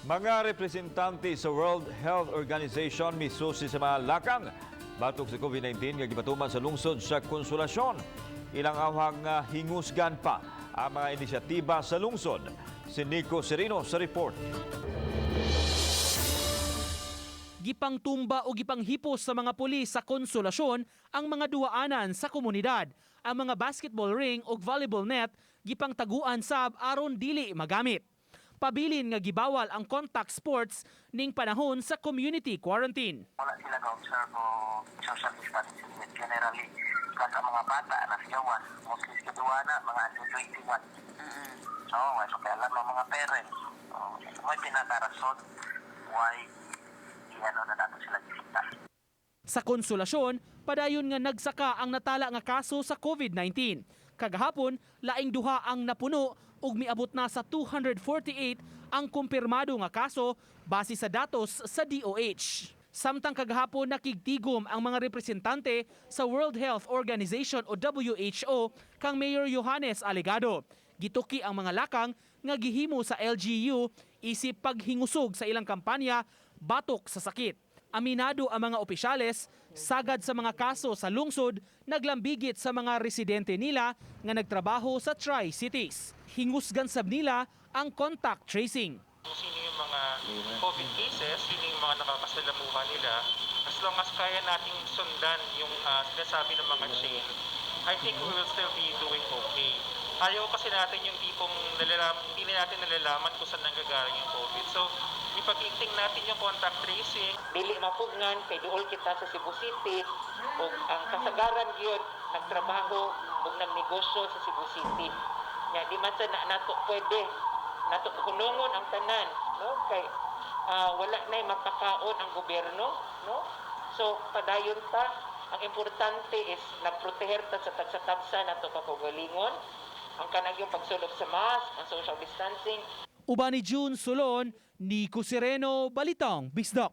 Mga representante sa World Health Organization misusi sa mga lakang batok sa COVID-19 nga gibatuman sa lungsod sa Consolacion. Ilang awhang hingusgan pa ang mga inisyatiba sa lungsod. Si Nico Serino sa report. Gipang tumba o gipang hipos sa mga pulis sa Consolacion ang mga duaanan sa komunidad. Ang mga basketball ring o volleyball net gipang taguan sab aron dili magamit. Pabilin nga gibawal ang contact sports ning panahon sa community quarantine. Wala sila ga-observe o social distancing generally. Kasi ang mga bata na sigawan, mostly sigawan na mga under 21. So, kaya alam ang mga parents. May pinakarason why na nato sila gisita. Sa Consolacion, padayon nga nagsaka ang natala nga kaso sa COVID-19. Kagahapon, laing duha ang napuno ug miabot na sa 248 ang kumpirmado nga kaso base sa datos sa DOH. Samtang kagahapon nakigtigom ang mga representante sa World Health Organization o WHO kang Mayor Johannes Alegado. Gituki ang mga lakang nga gihimo sa LGU isip paghingusog sa ilang kampanya batok sa sakit. Aminado ang mga opisyales, sagad sa mga kaso sa lungsod, naglambigit sa mga residente nila nga nagtrabaho sa Tri-Cities. Hingusgan sab nila ang contact tracing. Sino yung mga COVID cases, sino yung mga nakakasalamuha nila, as long as kaya nating sundan yung sinasabi ng mga chain, I think we will still be doing okay. Ayaw kasi natin yung tipong hindi natin nalalaman kung saan nanggagaling yung COVID. So, ipag-iting natin yung contact tracing. Dili mapugnan kay duol kita sa Cebu City o ang kasagaran gyud nagtrabaho o nagnegosyo sa Cebu City. Nya di man sa nato pwede nato hunungon ang tanan, no? Kay wala nay mapakaon ang gobyerno, no? So padayon ta, ang importante is nagproteher ta sa tagsa-tagsa nato kakaugalingon, ang kanang yung pagsulod sa mask, ang social distancing. Uban ni June Sulon, Nico Sereno, Balitang Bisdak.